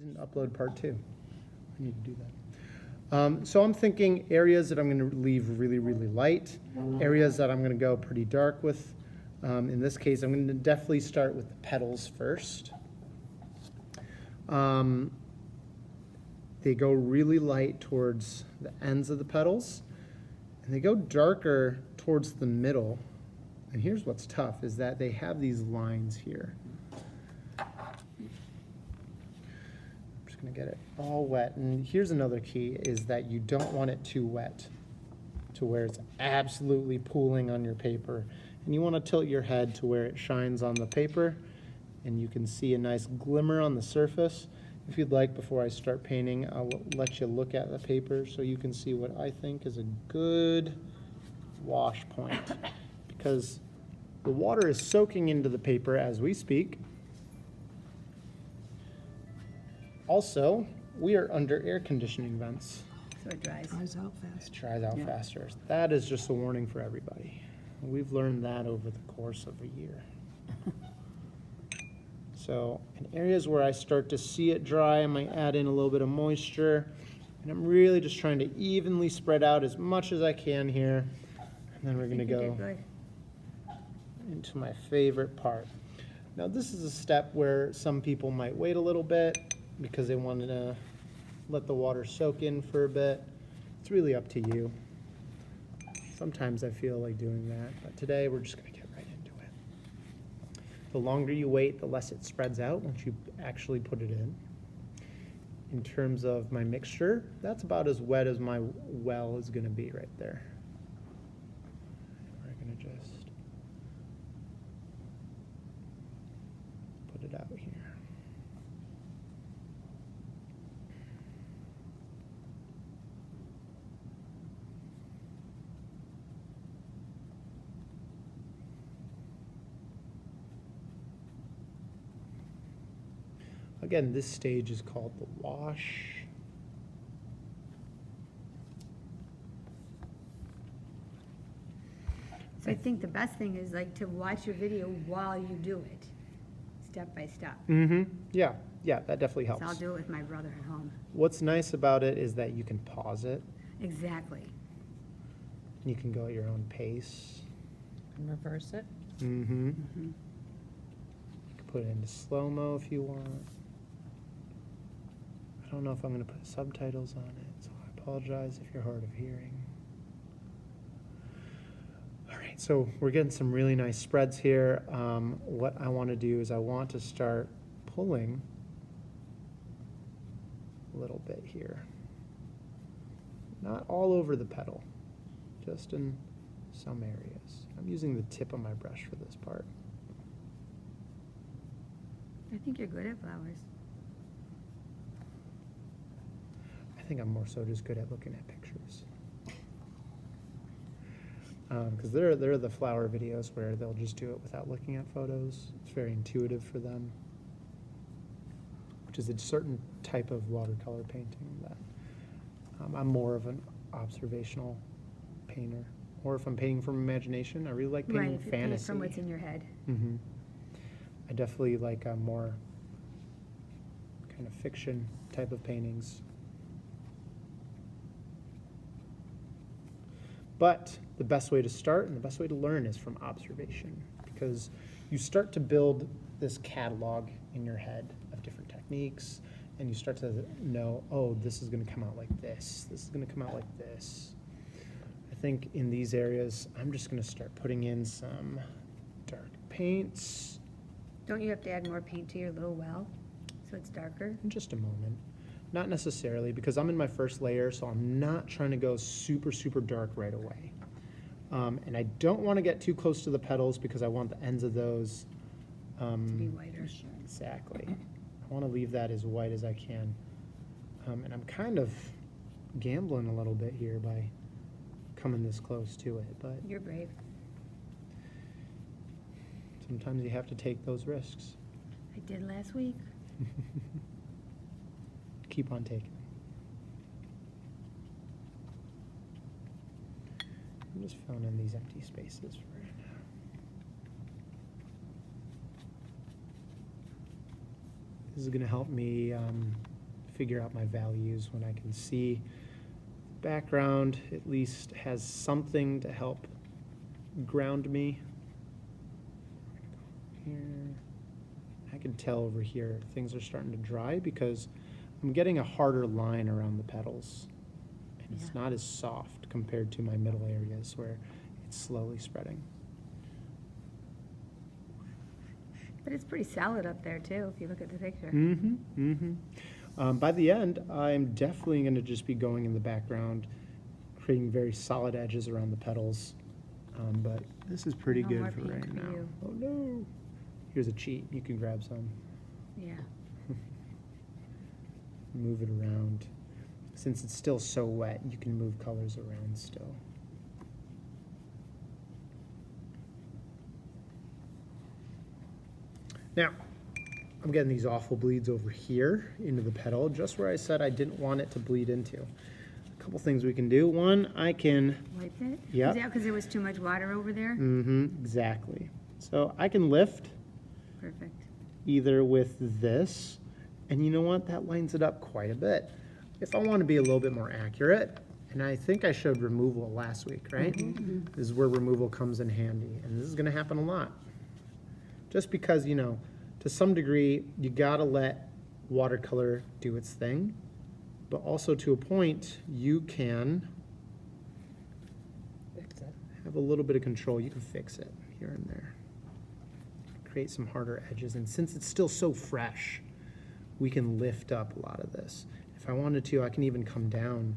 didn't upload part 2. I need to do that. So I'm thinking areas that I'm going to leave really, really light, areas that I'm going to go pretty dark with. In this case, I'm going to definitely start with the petals first. They go really light towards the ends of the petals, and they go darker towards the middle. And here's what's tough, is that they have these lines here. I'm just going to get it all wet. And here's another key, is that you don't want it too wet to where it's absolutely pooling on your paper. And you want to tilt your head to where it shines on the paper, and you can see a nice glimmer on the surface. If you'd like, before I start painting, I'll let you look at the paper so you can see what I think is a good wash point. Because the water is soaking into the paper as we speak. Also, we are under air conditioning vents. So it dries. Dries out fast. It dries out faster. That is just a warning for everybody. We've learned that over the course of a year. So in areas where I start to see it dry, I might add in a little bit of moisture. And I'm really just trying to evenly spread out as much as I can here. And then we're going to go into my favorite part. Now this is a step where some people might wait a little bit because they want to let the water soak in for a bit. It's really up to you. Sometimes I feel like doing that, but today we're just going to get right into it. The longer you wait, the less it spreads out once you actually put it in. In terms of my mixture, that's about as wet as my well is going to be right there. We're going to just put it out here. Again, this stage is called the wash. So I think the best thing is like to watch your video while you do it, step by step. Mm-hmm. Yeah, that definitely helps. So I'll do it with my brother at home. What's nice about it is that you can pause it. Exactly. You can go at your own pace. And reverse it. Mm-hmm. You can put it into slow-mo if you want. I don't know if I'm going to put subtitles on it, so I apologize if you're hard of hearing. All right, so we're getting some really nice spreads here. What I want to do is I want to start pulling a little bit here. Not all over the petal, just in some areas. I'm using the tip of my brush for this part. I think you're good at flowers. I think I'm more so just good at looking at pictures. Because there are the flower videos where they'll just do it without looking at photos. It's very intuitive for them, which is a certain type of watercolor painting that I'm more of an observational painter. Or if I'm painting from imagination, I really like painting Right, if you fantasy. paint from what's in your head. Mm-hmm. I definitely like more kind of fiction type of paintings. But the best way to start and the best way to learn is from observation, because you start to build this catalog in your head of different techniques, and you start to know, oh, this is going to come out like this. This is going to come out like this. I think in these areas, I'm just going to start putting in some dark paints. Don't you have to add more paint to your little well so it's darker? In just a moment. Not necessarily, because I'm in my first layer, so I'm not trying to go super, super dark right away. And I don't want to get too close to the petals because I want the ends of those To be whiter. Exactly. I want to leave that as white as I can. And I'm kind of gambling a little bit here by coming this close to it, but You're brave. sometimes you have to take those risks. I did last week. Keep on taking. I'm just filling in these empty spaces for right now. This is going to help me figure out my values when I can see background at least has something to help ground me. Here. I can tell over here things are starting to dry because I'm getting a harder line around the petals. And it's Yeah. not as soft compared to my middle areas where it's slowly spreading. But it's pretty solid up there too, if you look at the picture. Mm-hmm, mm-hmm. By the end, I'm definitely going to just be going in the background, creating very solid edges around the petals. But this is pretty No good more for pink right for now. you. Oh no! Here's a cheat. You can grab some, Yeah. move it around. Since it's still so wet, you can move colors around still. Now, I'm getting these awful bleeds over here into the petal, just where I said I didn't want it to bleed into. A couple things we can do. One, I can, Wipe it? Yep. Yeah, because there was too much water over there? exactly. So I can lift Perfect. either with this, and you know what? That lines it up quite a bit. If I want to be a little bit more accurate, and I think I showed removal last week, right? This is where removal comes in handy, and this is going to happen a lot. Just because, you know, to some degree, you gotta let watercolor do its thing, but also to a point, you can Fix it. have a little bit of control. You can fix it here and there. Create some harder edges, and since it's still so fresh, we can lift up a lot of this. If I wanted to, I can even come down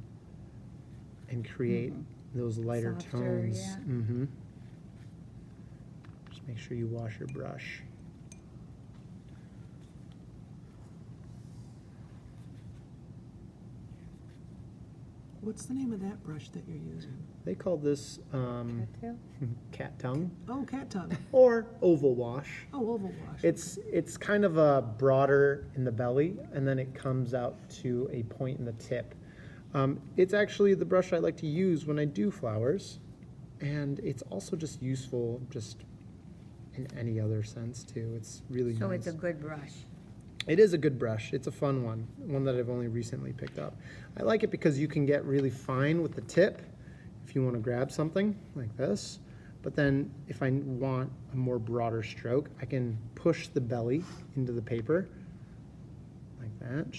and create those lighter Softer, tones. yeah. Just make sure you wash your brush. What's the name of that brush that you're using? They call this Cattail? cat tongue Oh, cat tongue. or oval wash. Oh, oval wash. It's kind of a broader in the belly, and then it comes out to a point in the tip. It's actually the brush I like to use when I do flowers, and it's also just useful just in any other sense too. It's really So nice. it's a good brush. It is a good brush. It's a fun one that I've only recently picked up. I like it because you can get really fine with the tip if you want to grab something like this. But then if I want a more broader stroke, I can push the belly into the paper like that.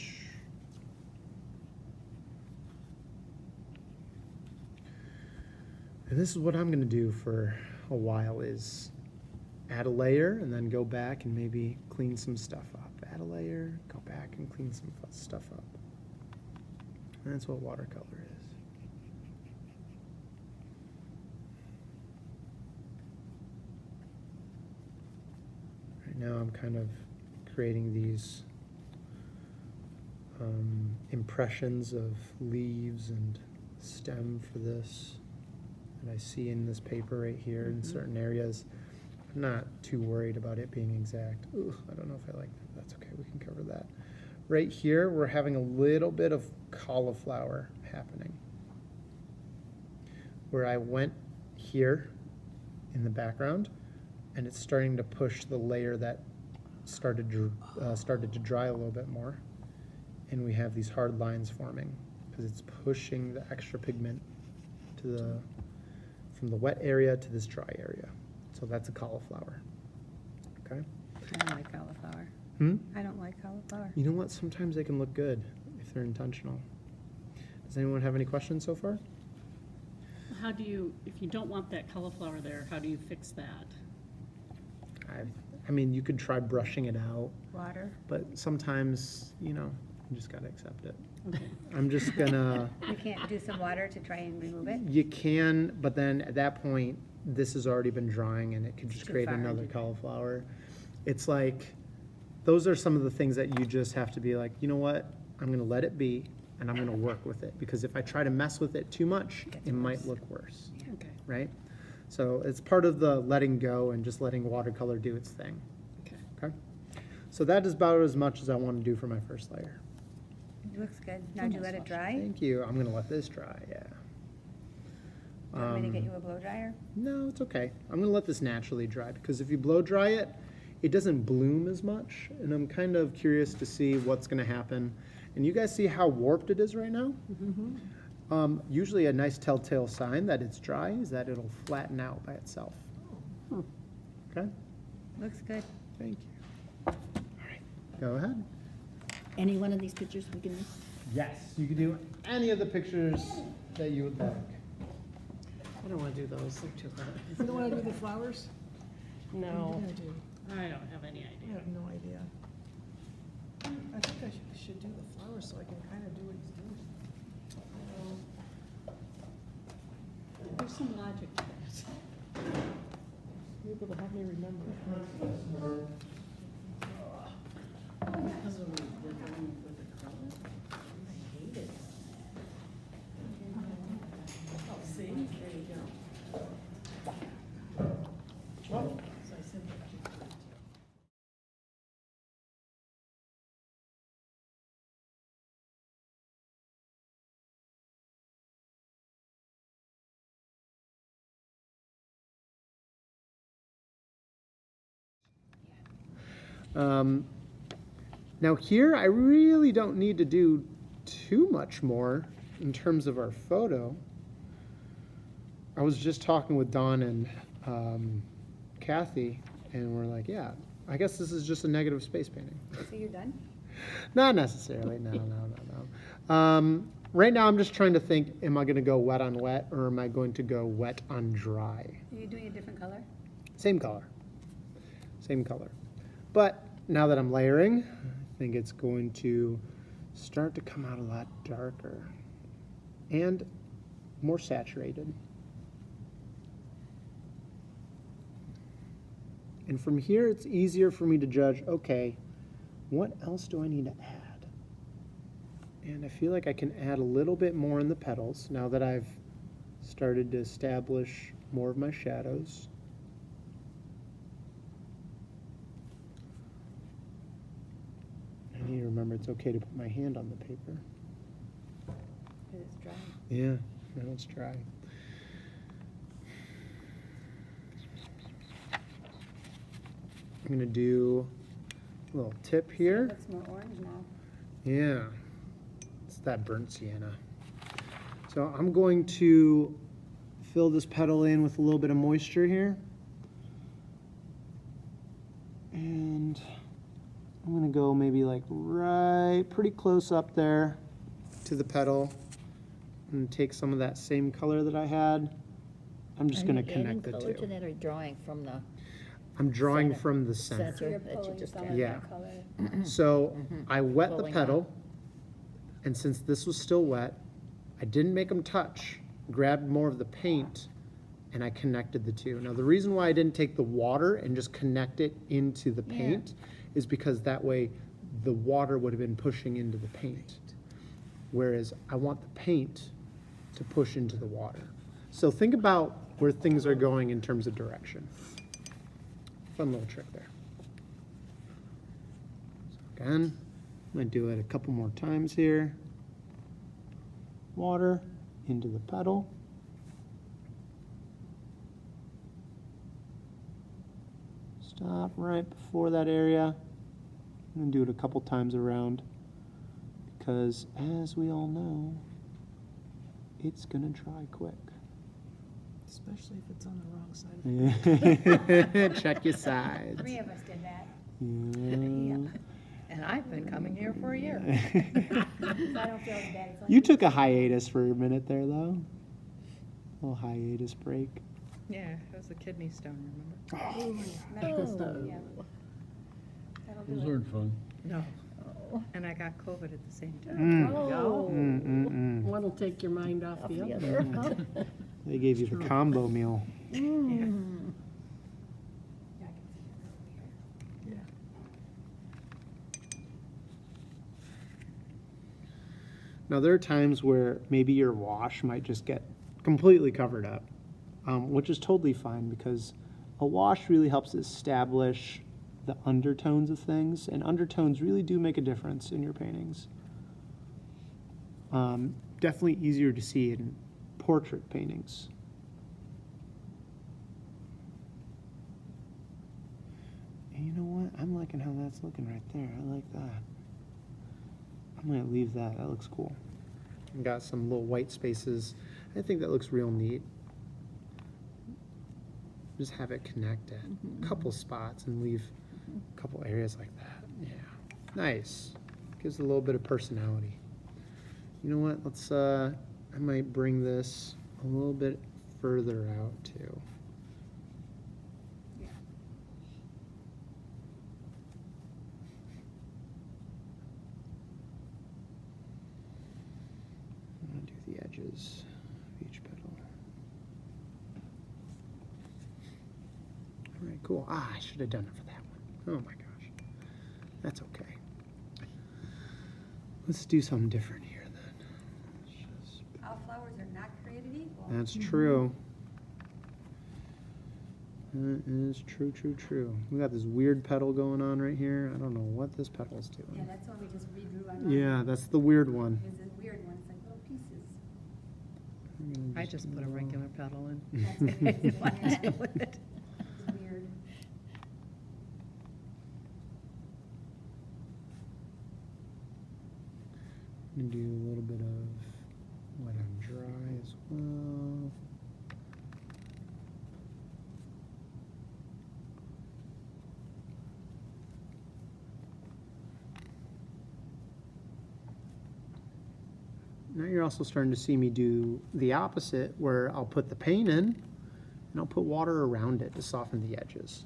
And this is what I'm going to do for a while is add a layer and then go back and maybe clean some stuff up. Add a layer, go back and clean some stuff up. And that's what watercolor is. Right now I'm kind of creating these impressions of leaves and stem for this that I see in this paper right here in certain areas. I'm not too worried about it being exact. Ooh, I don't know if I like that. That's okay, we can cover that. Right here, we're having a little bit of cauliflower happening. Where I went here in the background, and it's starting to push the layer that started to dry a little bit more. And we have these hard lines forming because it's pushing the extra pigment to from the wet area to this dry area. So that's a cauliflower. Okay? I don't like cauliflower. I don't like cauliflower. You know what? Sometimes they can look good if they're intentional. Does anyone have any questions so far? How do you, if you don't want that cauliflower there, how do you fix that? I mean, you could try brushing it out, Water. but sometimes, you know, you just gotta accept it. Okay. I'm just gonna, You can't do some water to try and remove it? you can, but then at that point, this has already been drying and it could just too create far another into it. cauliflower. It's like, those are some of the things that you just have to be like, you know what? I'm gonna let it be and I'm gonna work with it. Because if I try to mess with it too much, it might look worse, Okay, right? So it's part of the letting go and just letting watercolor do its thing, okay. okay? So that is about as much as I want to do for my first layer. It looks good. Now, did you let it dry? You Thank you. I'm gonna let this dry, yeah. want me to get you a blow dryer? No, it's okay. I'm gonna let this naturally dry because if you blow dry it, it doesn't bloom as much. And I'm kind of curious to see what's gonna happen And you guys see how warped it is right now? Usually a nice telltale sign that it's dry is that it'll flatten out by itself. Okay, Looks good. thank you. All right, go ahead. Any one of these pictures we can use? Yes, you can do any of the pictures that you would like. I don't wanna do those, they're too hard. You don't wanna do the flowers? What are you No, gonna do? I don't have any I idea. have no idea. I think I should do the flowers so I can kinda do what he's doing. There's some logic to that. you're able to help me remember. Because of the going with the color, I hate it. Oh, see, there you go. So I said that you could. Now here, I really don't need to do too much more in terms of our photo. I was just talking with Dawn and Kathy, and we're like, yeah, I guess this is just a negative space painting. So you're done? Not necessarily, no. Right now, I'm just trying to think, am I gonna go wet on wet, or am I going to go wet on dry? Are you doing a different color? Same color. Same color. But now that I'm layering, I think it's going to start to come out a lot darker and more saturated. And from here, it's easier for me to judge, okay, what else do I need to add? And I feel like I can add a little bit more in the petals now that I've started to establish more of my shadows. I need to remember it's okay to put my hand on the paper. Because it's dry. Yeah, now it's dry. I'm gonna do a little tip It here. looks more orange now. Yeah, it's that burnt sienna. So I'm going to fill this petal in with a little bit of moisture here. And I'm gonna go maybe like right pretty close up there to the petal and take some of that same color that I had. I'm just gonna connect the Color to two. that or drawing from the I'm drawing center. from the center. So you're that you pulling just some had. of Yeah. that color. So I wet the Pulling petal, and since this was still wet, I didn't make them touch, grabbed more of the paint, and I connected the two. Now, the reason why I didn't take the water and just connect it into the paint is because that way the water would have been pushing into the paint. Whereas I want the paint to push into the water. So think about where things are going in terms of direction. Fun little trick there. So again, I'm going to do it a couple more times here. Water into the petal. Stop right before that area. I'm going to do it a couple times around because, as we all know, it's going to dry quick. Especially if it's on the wrong side of the Check your sides. 3 of us did that. Yeah. And I've been coming here for a year. So I don't feel as bad. It's like You took a hiatus for a minute there, though. A little hiatus break. Yeah, it was a kidney stone, medical Oh. stuff, yeah. That'll do Those it. aren't fun. remember? No. And I got COVID at the same time. Oh, Mm-mm-mm. one'll take your mind off Off the the other. other. They gave you the combo meal. Yeah, I can see it over here. Now, there are times where maybe your wash might just get completely covered up, which is totally fine because a wash really helps establish the undertones of things, and undertones really do make a difference in your paintings. Definitely easier to see in portrait paintings. And you know what? I'm liking how that's looking right there. I like that. I might leave that. That looks cool. Got some little white spaces. I think that looks real neat. Just have it connect at a couple spots and leave a couple areas like that. Yeah, nice. Gives it a little bit of personality. You know what? Let's. I might bring this a little bit further out too. I'm gonna do the edges of each petal. All right, cool. Ah, I should have done it for that one. Oh my gosh. That's okay. Let's do something different here then. Let's just- All flowers are not created equal. That's true. That is true, true, true. We got this weird petal going on right here. I don't know what this petal's Yeah, doing. that's one we just redrew on. Yeah, that's the weird one. It's a weird one, it's like little pieces. I'm gonna I just put a do- regular petal in. That's I didn't want to Yeah. deal with it. It's weird. I'm gonna do a little bit of wet and dry as well. Now you're also starting to see me do the opposite, where I'll put the paint in and I'll put water around it to soften the edges.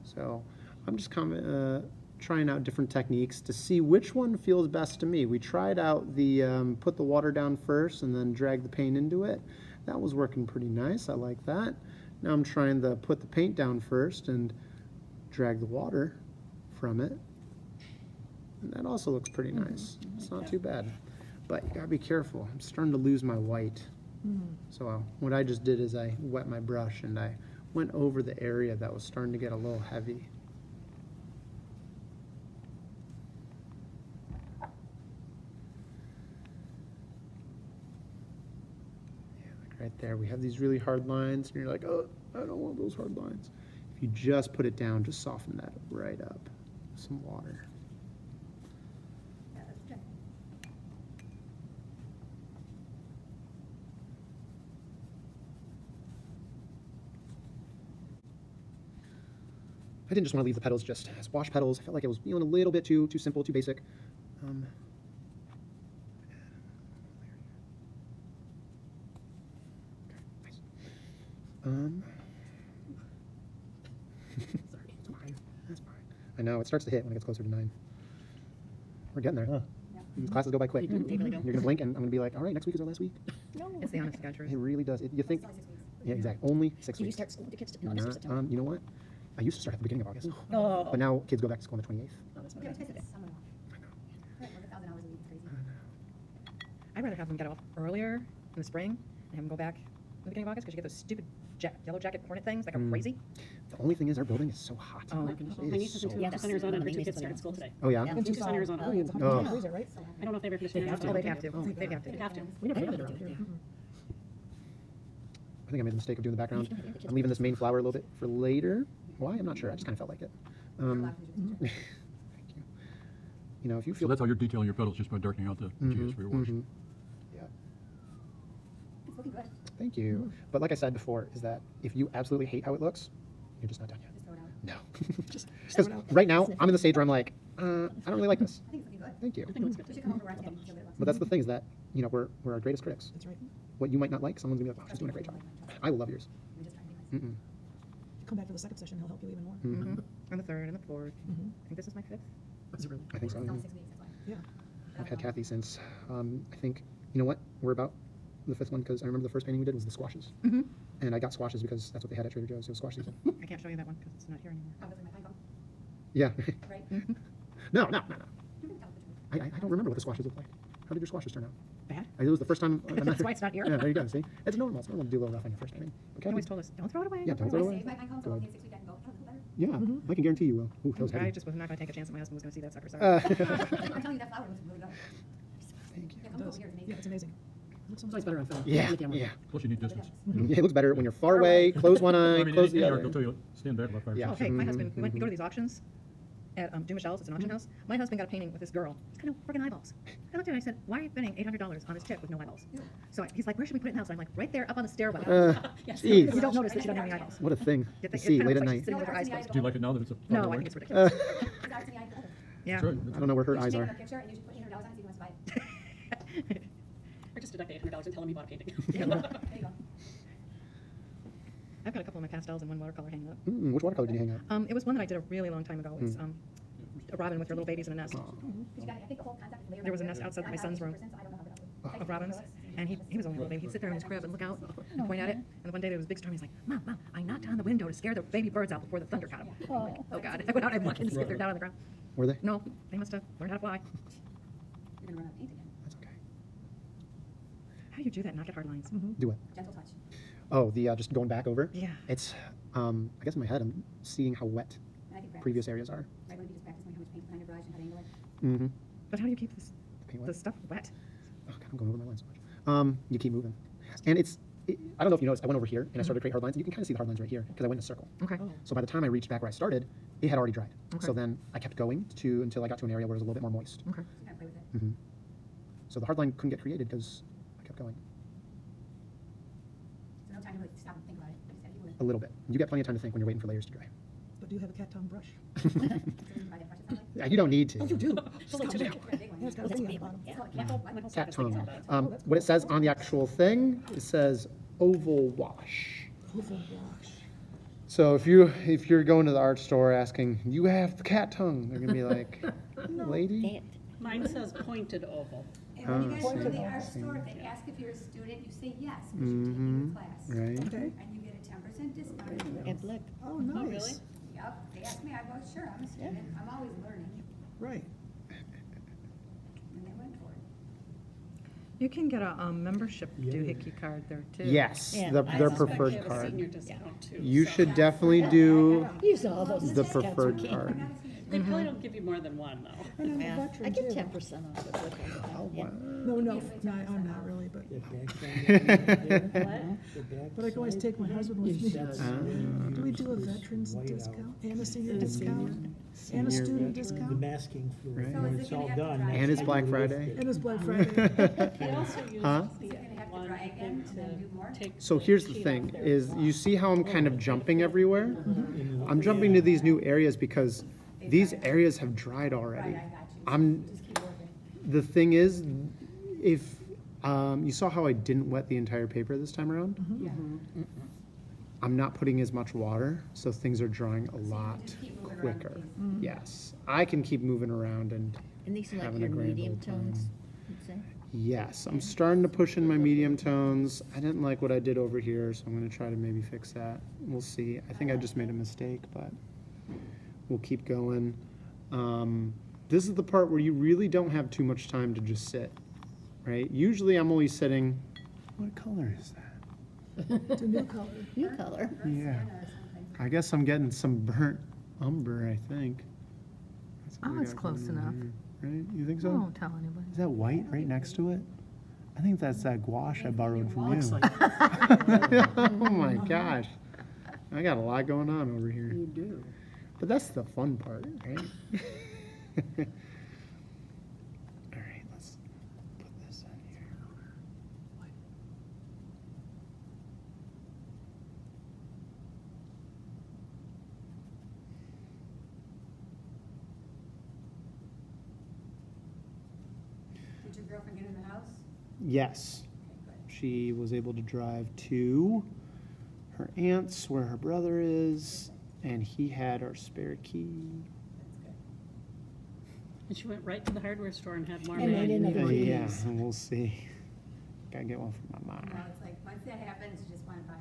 So I'm just kind of trying out different techniques to see which one feels best to me. We tried out the put the water down first and then drag the paint into it. That was working pretty nice. I like that. Now I'm trying to put the paint down first and drag the water from it. And that also looks pretty nice. It's not too bad. But you gotta be careful. I'm starting to lose my white. So what I just did is I wet my brush and I went over the area that was starting to get a little heavy. Yeah, like right there. We have these really hard lines and you're like, oh, I don't want those hard lines. If you just put it down, just soften that right up with some water. Yeah, that's good. I didn't just want to leave the petals just as wash petals. I felt like it was a little bit too simple, too basic. Okay, nice. Sorry. It's fine. That's fine. I know it starts to hit when it gets closer to 9. We're getting there, huh? Yeah. These classes go by quick. They really do. You're gonna blink, and I'm gonna be like, all right, next week is our last week. It's the honest to God truth. It really does. You think? It's only 6 weeks. Yeah, exactly. Only 6 Do you weeks. start school with the kids in August or Not- September? you know what? I used to start at the beginning of August, Oh. but now kids go back to school on the 28th. Oh, that's Yeah, okay. it's because it's summer off. Right, work 1,000 hours a week, it's crazy. I'd rather have them get off earlier in the spring and have them go back in the beginning of August, because you get those stupid yellow jacket hornet things that go crazy. The only thing is our building is so hot. Oh, My It goodness. is My nieces and so two Yeah, Tucson, that's Arizona, and amazing. their 2 kids started school today. Oh yeah. Yeah. In Tucson, Arizona. Oh, it's Oh. freezer, right? I don't know if they've ever finished their Oh, they'd have to. They'd have to. They'd have to. We never really do it, yeah. I think I made the mistake of doing the background. I'm leaving this main flower a little bit for later. Why? I'm not sure. I just kind of felt like it. Your life is your teacher. Thank you. You know, if you So feel that's how you're detailing your petals, just by darkening out the details for your wash. Yeah. It's looking good. Thank you. But like I said before, is that if you absolutely hate how it looks, you're just not done yet. Just throw it out. No. Just Because throw it out. right now I'm in the stage where I'm like, I don't really like this. I think it's looking good. Thank you. I think it looks good We too. should come over and see what it looks But that's the thing is that we're our greatest critics. That's right. What you might not like, someone's gonna be like, oh, she's doing a great job. I will love yours. We're just trying to be nice. Mm-mm. Come back for the second session, he'll help you even more. Mm-mm. And the third and the fourth. Mhm. I think this is my 5th. That's really. I think so. It's yeah. only 6 weeks, that's why. Yeah. I've had Kathy since, I think, you know what? We're about the 5th one because I remember the first painting we did was the squashes. Mm-hmm. And I got squashes because that's what they had at Trader Joe's. It was squash season. I can't show you that one because it's not here anymore. Oh, that's where my pine cone, Yeah. right? No. You can tell the picture. I don't remember what the squashes look like. How did your squashes turn out? Bad. It was the first time. That's why it's not here. Yeah, there you go. See, it's normal. It's normal to do a little rough on your first painting. You Okay. always told us, don't throw it away. Yeah, don't throw it I away. saved my pine cone, so Good. hopefully in 6 weeks I can go, oh, it's better. Yeah, I can guarantee you will. Ooh, that was I heavy. just was not going to take a chance that my husband was going to see that sucker. Sorry. I'm telling you, that flower looks really good. Thank you. Yeah, It come over does. here, it's Yeah, amazing. it's amazing. Looks It's always better on film. Yeah, On the camera. yeah. Plus you need distance. Yeah, it looks better when you're far away. Close one eye, I mean, close in the New York, other. they'll tell you, stand back about 5 Yeah. Oh, hey, my husband, we go to these auctions, at Do Michelle's, it's an auction house. My husband got a painting with this girl. It's kind of freaking eyeballs. I looked at it and I said, why are you spending $800 on this chick with no eyeballs? So he's like, where should we put it now? So I'm like, right there up on the stairwell. Yes. You Jeez, don't notice that she doesn't have any eyeballs. what a thing You to think- see it kind late of at looks like night. she's sitting with her eyes closed. Do you like it now that it's a? No, I think it's ridiculous. Yeah. That's right. I don't know where her eyes are. Or just deduct $800 and tell him you bought a painting. I've got a couple of my pastels and one watercolor hanging up. Which watercolor did you hang up? It was one that I did a really long time ago. It's a robin with her little babies in a nest. There was a nest outside my son's room of robins, and he was only a little baby. He'd sit there in his crib and look out and point at it. And one day there was a big storm. He's like, Mom, I knocked on the window to scare the baby birds out before the thunder got them. I'm like, oh God. I went out and I looked and see if they're down on the ground. Were they? No, they must have learned how to fly. You're gonna run out of paint again. That's okay. How do you do that? Not get hard lines. Do it. Gentle touch. Oh, the just going back over. Yeah. It's I guess in my head I'm seeing how wet And I think practice. previous areas are. Right, when you just practice knowing how much paint behind your brush and how to angle it. Mm-hmm. But how do you keep this, Paint the wet. stuff wet? Oh God, I'm going over my lines so much. You keep moving, and I don't know if you noticed. I went over here and I started to create hard lines. And you can kind of see the hard lines right here because I went in a circle. Okay. So by the time I reached back where I started, it had already dried. Okay. So then I kept going until I got to an area where it was a little bit more moist. Okay. So you gotta play with it. So the hard line couldn't get created because I kept going So no time to really stop and think about it. You just gotta keep moving. a little bit. You get plenty of time to think when you're waiting for layers to dry. But do you have a cat tongue brush? So you can buy that brush it's not like- Yeah, you don't need to. Oh, you do? It's a little too big. It's a big one. Yeah, it's got a thing on the bottom. It's called a cat what? Cat tongue. What it says on the actual thing, it says oval wash. Oval wash. So if you're going to the art store asking, you have cat tongue, they're gonna be like, lady. Mine says pointed oval. And when you guys go to the Oh, art see. store, if they ask if you're a student, you say yes, because you're taking the class. Right. Okay. And you get a 10% discount. And look, Oh, nice. really? Yep, they ask me, I go, sure, I'm a student, I'm always learning, Right. and they went for it. You can get a membership doohickey card there too. Yes, Yeah. their I suspect preferred they have a senior card. discount too. You so- should definitely do use all those the discounts we preferred can. card. They probably don't give you more than one though. And I'm a Yeah, veteran I get too. 10% off of it. Oh, Yeah. wow. No, I'm not really, but, but I can always take my husband with me. Do we do a veterans discount and a senior discount and a Senior student veteran. discount? The masking for Right. So when is it's it gonna all have to done. dry And it's that's Black when you lift Friday. it. And it's Black Friday. They also use Huh? the Is it gonna have to one dry again and then do more? take. So here's the sheet thing, off there. is you see how I'm kind of jumping everywhere? I'm jumping to these new areas because these areas have dried already. Right, I got you. I'm, Just keep working. the thing is, if, you saw how I didn't wet the entire paper this time around? Yeah. I'm not putting as much water, so things are drying a lot just keep moving around the quicker. piece. Yes, I can keep moving around and, And these are like Having your a grand medium old time. tones, you'd say? yes, I'm starting to push in my medium tones. I didn't like what I did over here, so I'm gonna try to maybe fix that. We'll see. I think I just made a mistake, but we'll keep going. This is the part where you really don't have too much time to just sit, right? Usually I'm only sitting, what color is that? It's a new color. New color. Yeah. I guess I'm getting some burnt umber, I think. That's what Oh, we it's got close going on enough. here, right? You think so? Don't tell anybody. Is that white right next to it? I think that's that gouache I borrowed from Looks you. like Oh my gosh. I got a lot going on over here. you do. But that's the fun part, right? All right, let's put this in here. Did your girlfriend get in the house? Yes, Okay, good. she was able to drive to her aunt's where her brother is, and he had our spare key. That's good. And she went right to the hardware store and had more And made made. another Oh, one. yeah, and we'll see. Gotta get one for my mom. Well, it's like, once that happens, you just wanna buy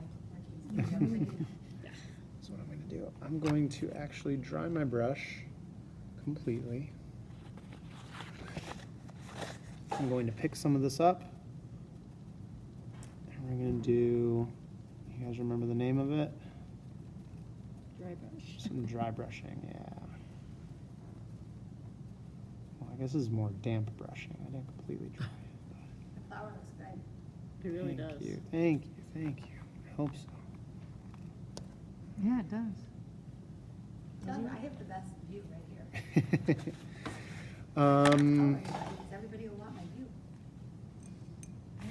more keys. That's what I'm gonna do. I'm going to actually dry my brush completely. I'm going to pick some of this up. And we're gonna do, you guys remember the name of it? Dry brush. Some dry brushing, yeah. Well, I guess this is more damp brushing. I didn't completely dry it. The flower looks good. It really Thank does. you, thank you, thank you. I hope so. Yeah, it does. Tell you, I have the best view right here. Um, Because everybody will want my view. Right?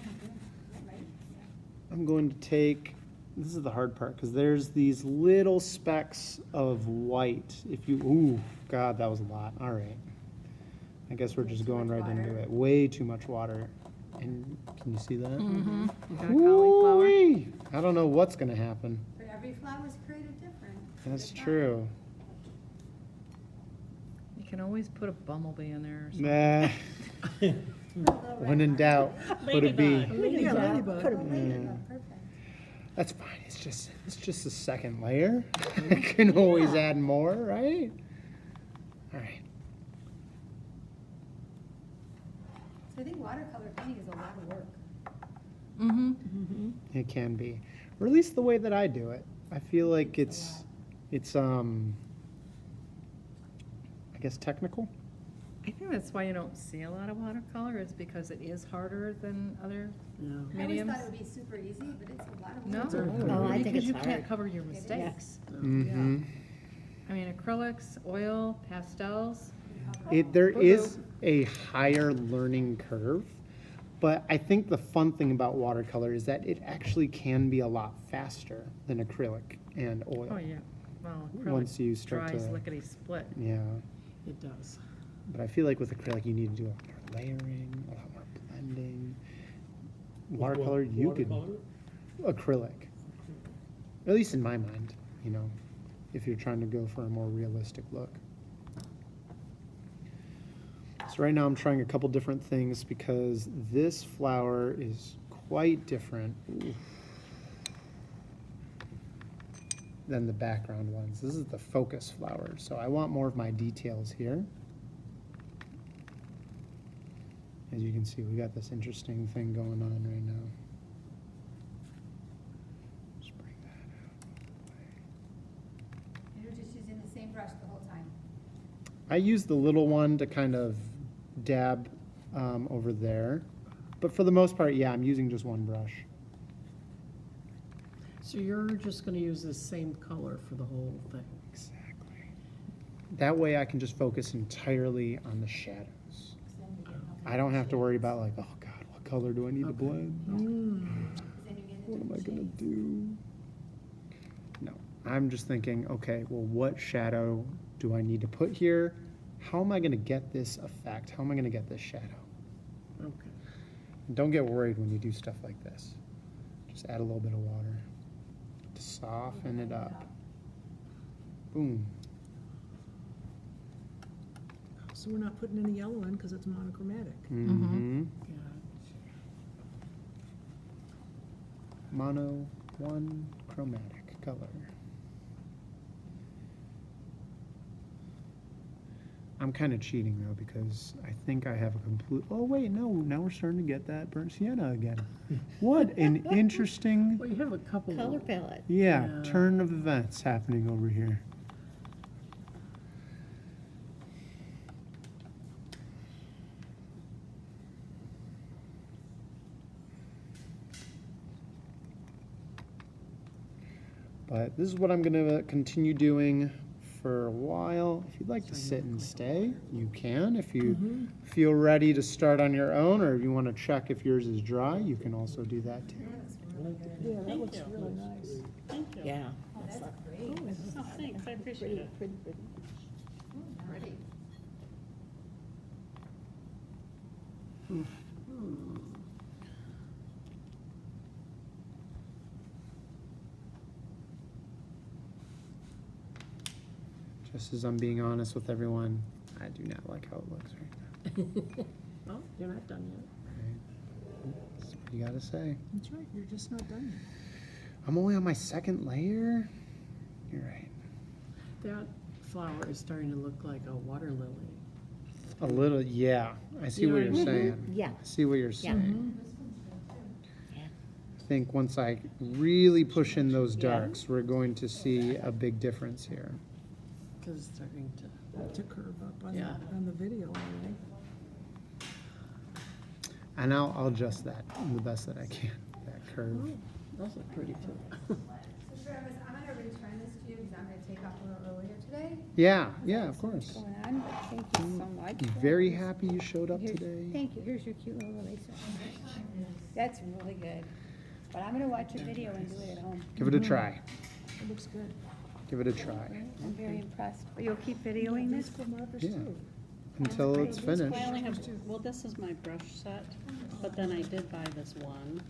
I'm going to take, this is the hard part, because there's these little specks of white. If you, ooh, God, that was a lot. All right. I guess we're just going right into it. Way too much water. And can you see that? Mm-hmm. You got a cauliflower? Ooh-wee. I don't know what's going to happen. But every flower's created different. That's It's true. You can always put a bumblebee in there or something. Nah. When in doubt, put a bee. Yeah, ladybug. Perfect. That's fine. It's just a second layer. I can always add more, right? All right. So I think watercolor painting is a lot of work. Mm-hmm. It can be, or at least the way that I do it. I feel like it's I guess technical. I think that's why you don't see a lot of watercolor, is because it is harder than other Yeah. I always mediums. thought it would be super easy, but it's a lot of No, work. Oh, I think because it's you can't hard. cover your mistakes. Mm-hmm. I mean, acrylics, oil, pastels. There is a higher learning curve, but I think the fun thing about watercolor is that it actually can be a lot faster than acrylic and oil. Oh, yeah. Well, Once you acrylic start dries to- lickety-split. Yeah, It does. but I feel like with acrylic you need to do a lot more layering, a lot more blending. Watercolor, you could acrylic. At least in my mind, you know, if you're trying to go for a more realistic look. So right now I'm trying a couple different things because this flower is quite different than the background ones. This is the focus flower, so I want more of my details here. As you can see, we got this interesting thing going on right now. Just bring that out. And you're just using the same brush the whole time. I use the little one to kind of dab over there. But for the most part, yeah, I'm using just one brush. So you're just gonna use the same color for the whole thing? Exactly. That way I can just focus entirely on the shadows. I don't have to worry about like, oh God, what color do I need to blend? What am I gonna do? No, I'm just thinking, okay, well, what shadow do I need to put here? How am I gonna get this effect? How am I gonna get this shadow? Okay. And don't get worried when you do stuff like this. Just add a little bit of water to soften it up. Boom. So we're not putting any yellow in because it's monochromatic. Mm-hmm. Yeah. Monochromatic color. I'm kind of cheating though because I think I have a complete. Oh wait, no. Now we're starting to get that burnt sienna again. What an interesting, Well, you have a couple. Color palette. yeah, Yeah. turn of events happening over here. But this is what I'm going to continue doing for a while. If you'd like to sit and stay, you can. If you feel ready to start on your own, or if you want to check if yours is dry, you can also do that too. Yeah, that looks really nice. Thank you. Yeah. That's great. Oh, thanks, I appreciate it. Pretty, pretty. Pretty. Just as I'm being honest with everyone, I do not like how it looks right now. Oh, you're not done yet. Right? That's what you gotta say. That's right, you're just not done yet. I'm only on my second layer. You're right. That flower is starting to look like a water lily. A little, yeah. I see what you're saying. Yeah. I see what you're Yeah. saying. Yeah. I think once I really push in those Yeah. darks, we're going to see a big difference here. Because it's starting to. To curve up on, Yeah. on the video anyway. And I'll adjust that the best that I can, that curve. Those look pretty too. So Travis, I'm gonna return this to you because I'm gonna take off a little earlier today. today? Yeah, yeah, of So much course. going on. Thank you so much. Very happy you showed up Here's- today. Thank you. Here's your cute little eraser. That's really good. But I'm gonna watch a video and do it at home. Give it a try. It looks good. Give it a try. I'm very impressed. But you'll keep videoing this? Musical markers Yeah. too. Until it's I finished. only have, well, this is my brush set, but then I did buy this one.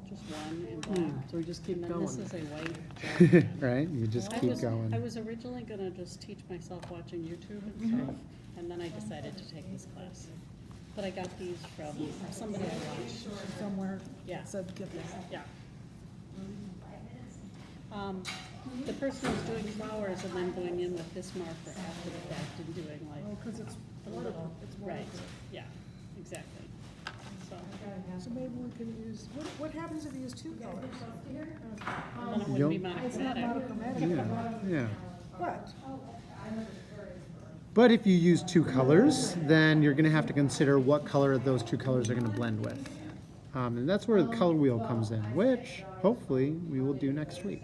Just one in black. So we just keep And then going. this is a white gel pen. Right? You just I keep was- I going. was originally gonna just teach myself watching YouTube and stuff, and then I decided to take this class. But I got these from somebody I watched. Somewhere Yeah. it said get this. Yeah. The person was doing flowers and then going in with this marker after the fact and doing Oh, like because it's the waterproof. little, It's right, waterproof. yeah, exactly. So, So maybe we can use, what happens if you use two colors? then it wouldn't be It's not monochromatic. monochromatic. Yeah. But, But if you use two colors, then you're going to have to consider what color those two colors are going to blend with. And that's where the color wheel comes in, which hopefully we will do next week.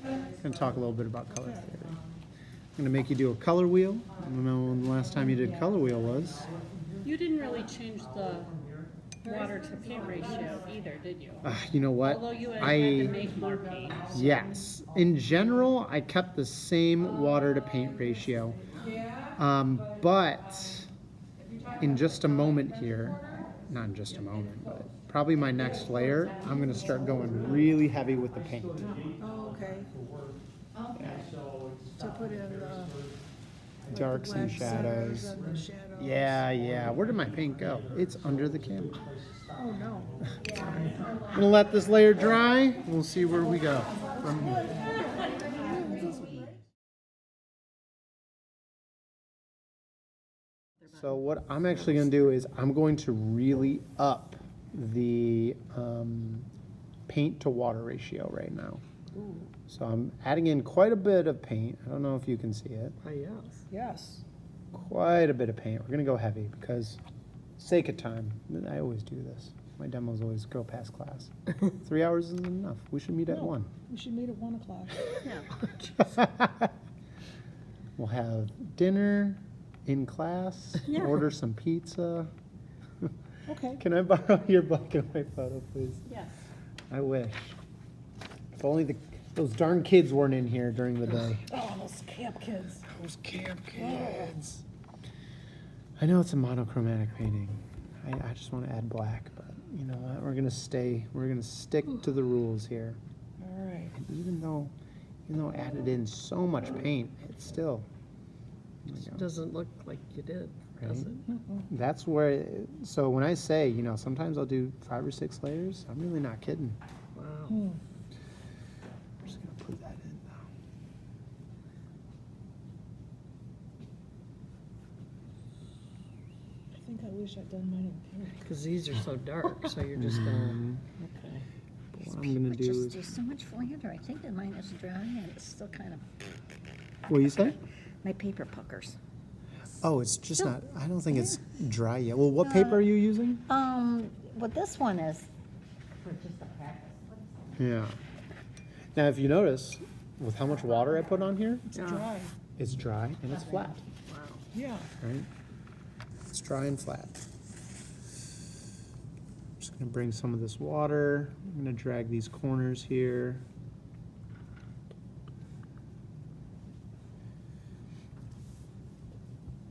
I'm going to talk a little bit about color theory. I'm going to make you do a color wheel. I don't know when the last time you did color wheel was. You didn't really change the water to paint ratio either, did you? You know what? Although you had to I make more paint. yes. In general, I kept the same water to paint ratio. But in just a moment here, not in just a moment, but probably my next layer, I'm going to start going really heavy with the paint. oh, okay. To put in the. like the Darks and black centers shadows. and the shadows. Yeah, yeah. Where did my paint go? It's under the camera. Oh, no. I'm going to let this layer dry. We'll see where we go from here. So what I'm actually going to do is I'm going to really up the paint to water ratio right now. So I'm adding in quite a bit of paint. I don't know if you can see it. Yes. Yes. Quite a bit of paint. We're going to go heavy because sake of time. I always do this. My demos always go past class. 3 hours isn't enough. We should meet at No. 1. We should meet at 1 o'clock. We'll have dinner in class, Yeah. order some pizza. Okay. Can I borrow your black and white photo, please? Yes. I wish. If only those darn kids weren't in here during the day. Oh, those camp kids. Those camp kids. I know it's a monochromatic painting. I just want to add black, but you know what? We're gonna stick to the rules here. All right. And even though I added in so much paint, it's still. There we go. Doesn't look like you did, does Right? it? That's where, so when I say, sometimes I'll do 5 or 6 layers, I'm really not kidding. Wow. I'm just gonna put that in now. I think I wish I'd done mine in pink. Because these are so dark, so you're just gonna, okay. What I'm gonna But do just is, do so much flander. I think that mine is dry and it's still kind of, what do you say? my paper puckers. Oh, it's just So- not, I don't think it's dry yet. Well, what paper are you using? What this one is, Yeah. Now, if you notice, with how much water I put on here, It's dry. it's dry and it's flat, Yeah. right? It's dry and flat. Just gonna bring some of this water. I'm gonna drag these corners here.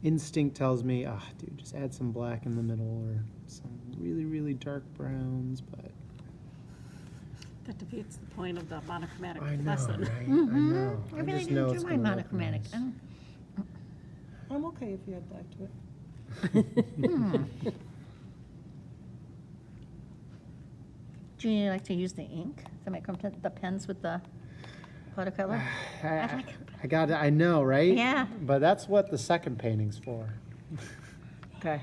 Instinct tells me, dude, just add some black in the middle or some really, really dark browns, but That defeats the point of the monochromatic I know, lesson. right? I know. I really just know didn't it's do gonna mine look monochromatic. nice. I don't- I'm okay if you add black to it. Do you like to use the ink? The pens with the watercolor? I know, right? Yeah. But that's what the second painting's for. Okay.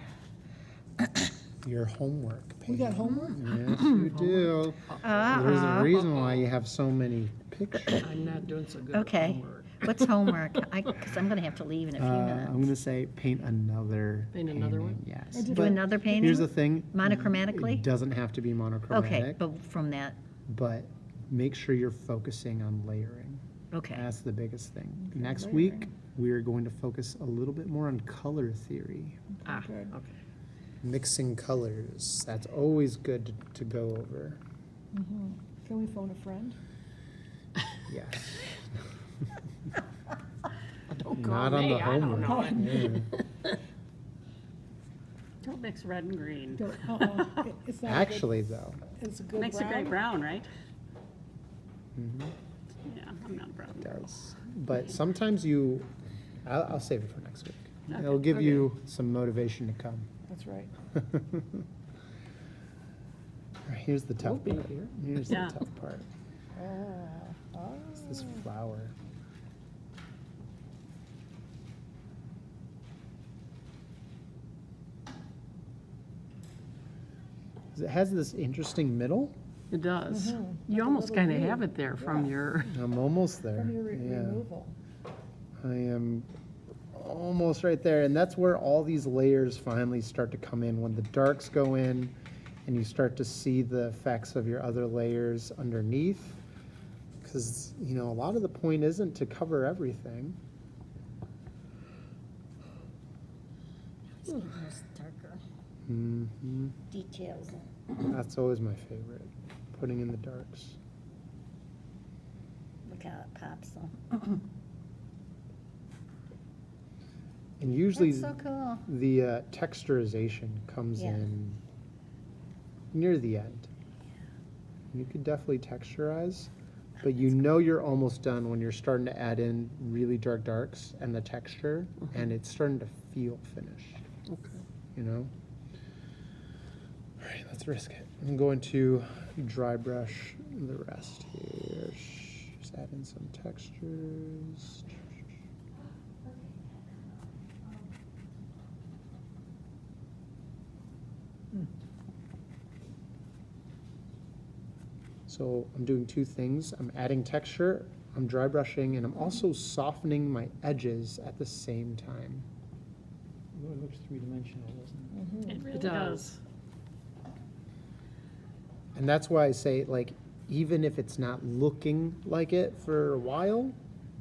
Your homework We painting. got homework? Yes, you do. There's a reason why you have so many pictures. I'm not doing so good with Okay. homework. What's homework? Because I'm going to have to leave in a few I'm minutes. gonna say paint another. Paint another one? painting, Yes. Do But another painting? here's the thing. Monochromatically? It doesn't have to be monochromatic. Okay, but from that, But make sure you're focusing on layering. Okay. That's the biggest thing. Okay, Next layering. week, we are going to focus a little bit more on color theory. Ah, Good. okay. Mixing colors. That's always good to go over. Mhm. Can we phone a friend? Yes. Don't Not on the homework. Yeah. Don't mix red and green. Don't- It's not a good- Actually, though. It's a good Makes a great brown, right? Mhm. Yeah, I'm not a brown It girl. does. But sometimes I'll save it for next week. Okay. It'll give Okay. you some motivation to come. That's right. All right, here's the tough part. Here's Yeah. the tough part. It's this flower. It has this interesting middle. It does. Mhm. Like You a almost little kind of U. have it there from Yeah. your, I'm almost there. From your Yeah. removal. I am almost right there, and that's where all these layers finally start to come in. When the darks go in and you start to see the effects of your other layers underneath. Because, you know, a lot of the point isn't to cover everything. Almost darker Hmm. details. That's always my favorite, putting in the darks. Look how it pops though. And usually That's so cool. the texturization comes Yeah. in near the end. You could definitely texturize, but you know you're almost done when you're starting to add in really dark darks and the texture, and it's starting to feel finished. okay. You know? All right, let's risk it. I'm going to dry brush the rest here. Just add in some textures. So I'm doing two things. I'm adding texture, I'm dry brushing, and I'm also softening my edges at the same time. It looks three-dimensional, doesn't it? It really It does. And that's why I say, like, even if it's not looking like it for a while,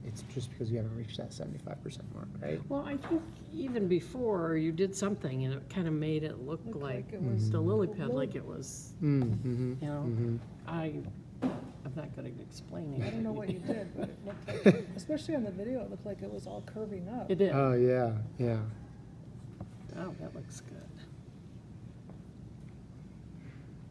it's just because you haven't reached that 75% mark, right? Well, I think even before you did something and it kind of made it look Looked like it was the lily a pad, lily- like it was, Mm-hmm. you know, Mm-hmm. I'm not good at explaining. I don't know what you did, but it looked like, especially on the video, it looked like it was all curving up. It did. Oh, yeah, yeah. Oh, that looks good.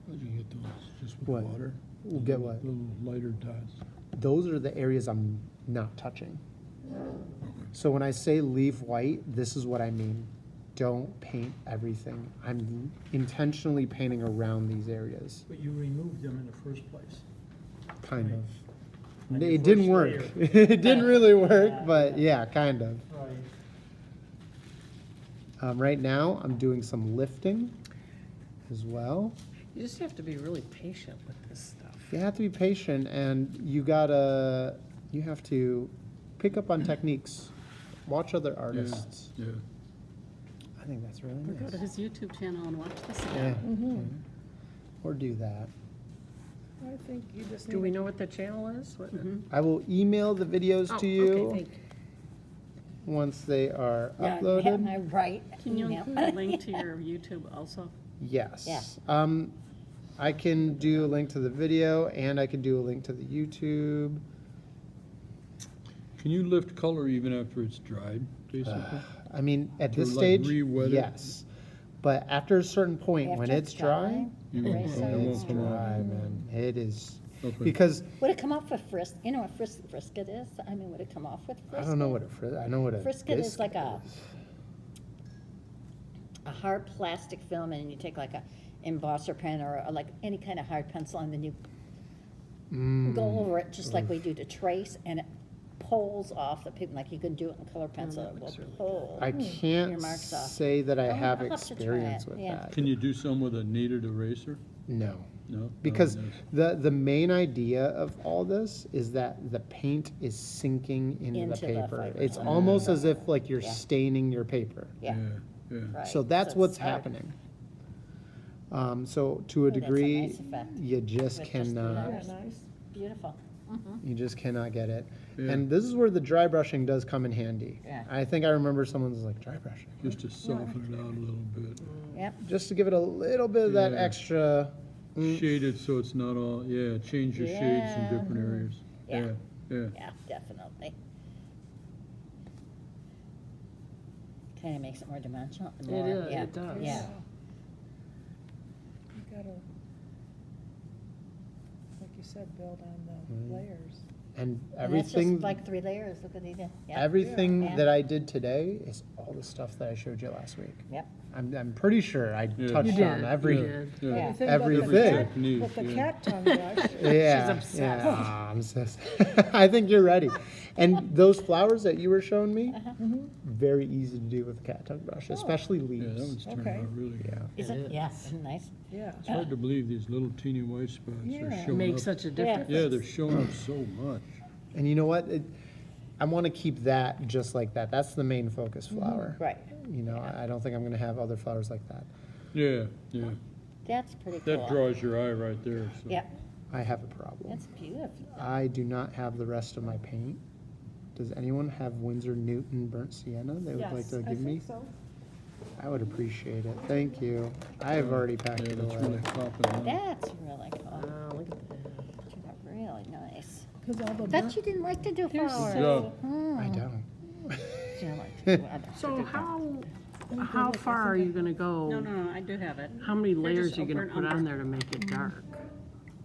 How'd you get those? Just with What? water? We'll get what? Little lighter dots. Those are the areas I'm not touching. So when I say leave white, this is what I mean. Don't paint everything. I'm intentionally painting around these areas, But you removed them in the first place. kind Right. of. On your It didn't first work. layer. It didn't really work, Yeah. but yeah, kind of. Right. Right now, I'm doing some lifting as well. You just have to be really patient with this stuff. You have to be patient, and you have to pick up on techniques, watch other artists. Yeah. I think that's really Or go nice. to his YouTube channel and watch this Yeah. again. Or do that. I think you just need. Do we know what the channel is? What- I will email the videos Oh, to okay, you thank you. once they are Yeah, have uploaded. my right Can you email. include a link to your YouTube also? Yes. Yeah. I can do a link to the video, and I can do a link to the YouTube. Can you lift color even after it's dried, basically? I mean, at To, this like, stage, re-wet it? yes. But after a certain point, when After it's dry, You won't Erase come- it. it won't it's come off. dry, man. It is. Okay. Because Would it come off with you know what frisket is? I mean, would it come off with frisket? I don't know what I know what a Frisket is biscuit like a is. hard plastic film, and you take like a embosser pen or like any kind of hard pencil, and then you go over it just like we do to trace, and it pulls off the paper, like you can do it in color pencil. It will pull I your can't marks off. say that I I'll have have to try experience it, with yeah. that. Can you do some with a kneaded eraser? No. No? Because Oh, that's- the main idea of all this is that the paint is sinking into the Into the paper. fibers, It's right. almost as if like you're Yeah. staining your paper. Yeah, Yeah. right. So that's it's what's hard. happening. So to a Oh, that's a degree, nice effect. you just With just the cannot. Yeah, nice. beautiful. You just cannot get it. Yeah. And this is where the dry brushing does come in handy. Yeah. I think I remember someone's like, dry brushing. Just to soften it out a little bit. Yep, Just to give it a little bit of that Yeah. extra. Shade it so it's not all, yeah, change your shades in Yeah. different areas. Yeah. Yeah. yeah, definitely. Kind of makes it more dimensional. It more- is, yeah, it does. Yeah, You gotta, like you said, build on Mm. the layers. And and that's everything, just like 3 layers, look what he did. Yep. everything Yeah. that I did today is all the stuff that I showed you last week. Yep, I'm pretty sure I Yeah. touched You on did, every. you did. Yeah. Yeah. The thing about the Everything. cat- Technique, With the yeah. cat tongue brush, Yeah, obsessed. yeah. I'm so. I think you're ready. And those flowers that you were showing me, very easy to do with a cat tongue brush, especially Yeah, leaves. that one's turned Okay. out really good. Yeah. isn't, is. yes, nice. yeah. It's hard to believe these little teeny white spots are Yeah. showing Makes up. such a difference. Yeah, they're showing up so much. And you know what? I want to keep that just like that. That's the main focus flower. Right, You know, I don't think I'm going to have other flowers like that. Yeah, yeah. that's pretty cool. That draws your eye right there, so. Yep, I have a problem. that's beautiful. I do not have the rest of my paint. Does anyone have Winsor Newton burnt sienna they would like Yes, to I give me? think so. I would appreciate it. Thank you. I have already packed Yeah, it that's away. really popping out. That's really cool. Wow, look at that. Turned out really nice. Cause all the Bet burnt, you didn't like to do They're flowers. so- I don't. You like to do other So stuff. how far are you gonna go? No, I do have it. How many They're layers just are you gonna burnt put umber. on there to make it dark?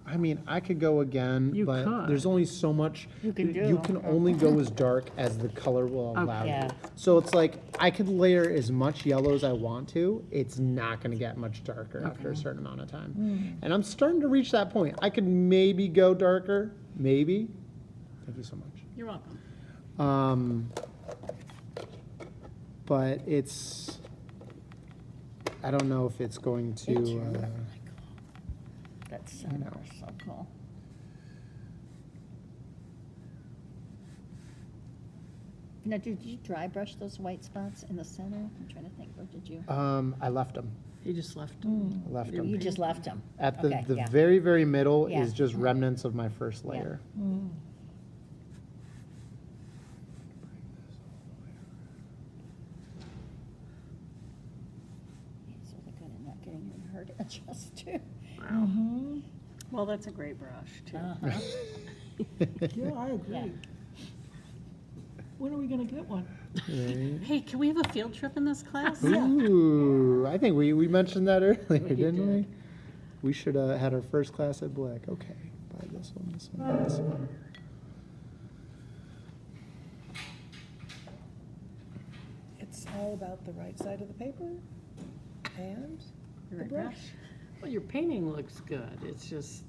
I mean, I could go again, You but could. there's only so much. You can You do. can only go as dark as the color will allow Okay. you. Yeah. So it's like I could layer as much yellow as I want to. It's not going to get much darker after a certain amount of time. And I'm starting to reach that point. I could maybe go darker, maybe. Thank you so much. You're welcome. But it's. I don't know if it's going It's to. really cool. That's so, know. so cool. Now, did you dry brush those white spots in the center? I'm trying to think, or did you? I left them. You just left. Left You them. just left them? At the, Okay, the yeah. very, very middle Yeah. is just remnants of my first layer. It's really good at not getting in hurt adjust too. Well, that's a great brush, too. Uh-huh. yeah, I agree. When are we gonna get one? Right. Hey, can we have a field trip in this class? Ooh, I think we mentioned that earlier, didn't we? We should have had our first class at Blick. Okay, buy this one, this one, this one. It's all about the right side of the paper and the Right brush. brush? Well, your painting looks good. It's just,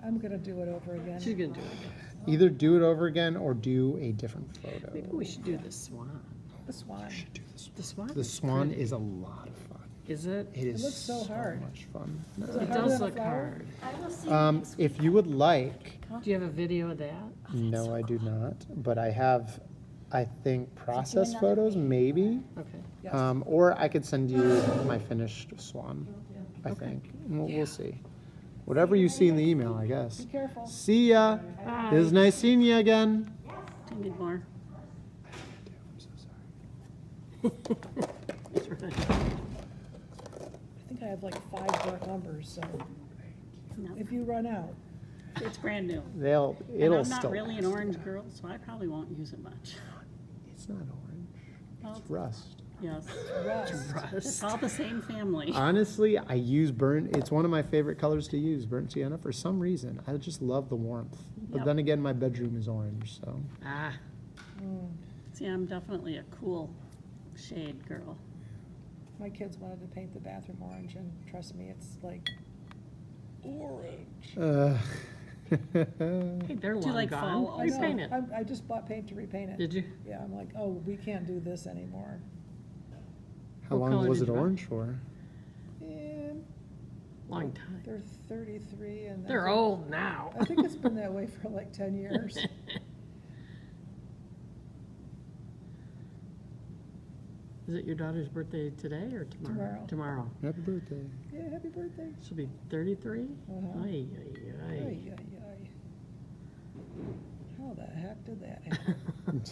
I'm gonna do it over again. she's gonna do it again. Either do it over again or do a different photo. Maybe we should do the swan. The swan. Do this. The swan? The is swan pretty. is a lot of fun. Is it? It is looks so hard. much fun. Is It harder does than a look flower? hard. If you would like, Do you have a video of that? no, I do not, but I have, I think, process another photos, maybe. Okay. Yes. Or I could send you my finished swan, I think. We'll see. Whatever you see in the email, I guess. Be careful. See ya. It was nice seeing you again. Do you need more? I'm so sorry. That's right. I think I have like 5 dark umbers, so No, if you run out, it's brand new. And It'll I'm still not really an last. orange girl, so I probably won't use it much. It's not orange. Well, It's rust. yes, rust. it's all the same family. Honestly, I use burnt. It's one of my favorite colors to use, burnt sienna. For some reason, I just love the warmth. But Yep. then again, my bedroom is orange, so Ah, See, I'm definitely a cool shade girl. My kids wanted to paint the bathroom orange, and trust me, it's like orange. hey, they're Do you long like gone. fall I also? Repaint it. I just bought paint to repaint it. Did you? Yeah, I'm like, oh, we can't do this anymore. how What long color was did it you buy? orange for? And Long time. they're 33, and I They're think- old now. I think it's been that way for like 10 years. Is it your daughter's birthday today or tomorrow? Tomorrow. Happy birthday. Yeah, happy birthday. She'll be 33? Uh-huh. Ay, ay, ay. Ay, ay, ay. How the heck did that happen?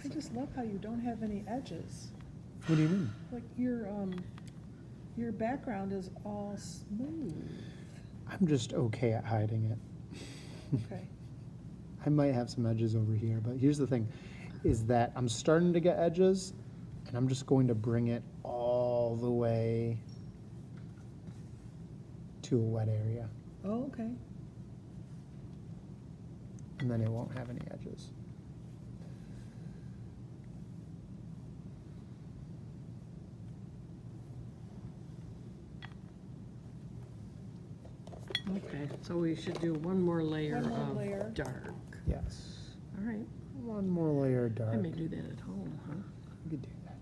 I just love how you don't have any edges. What do you mean? Like your background is all smooth. I'm just okay at hiding it. Okay. I might have some edges over here, but here's the thing, is that I'm starting to get edges, and I'm just going to bring it all the way to a wet area, Oh, okay. and then it won't have any edges. Okay, so we should do one more layer One more of layer. dark. Yes. All right, One more layer of dark. I may do that at home, huh? You could do that.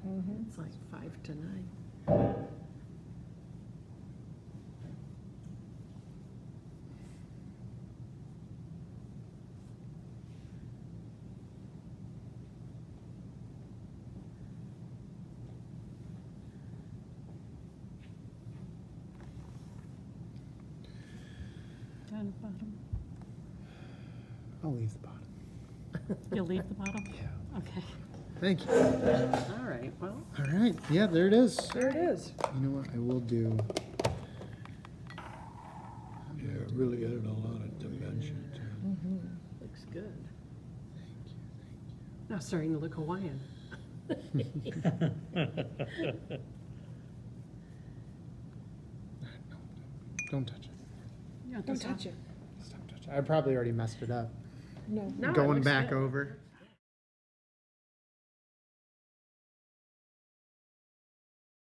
It's like 5 to 9. Down at the bottom. I'll leave the bottom. You'll leave the bottom? Yeah. Okay. Thank you. All right, well, All right. Yeah, there it is. There it is. You know what? I will do. Yeah, it really added a lot of dimension to looks good. Now starting to look Hawaiian. Don't touch it. Yeah, Don't touch it. Stop touching. I probably already messed it up. No. No, it Going looks back good. over.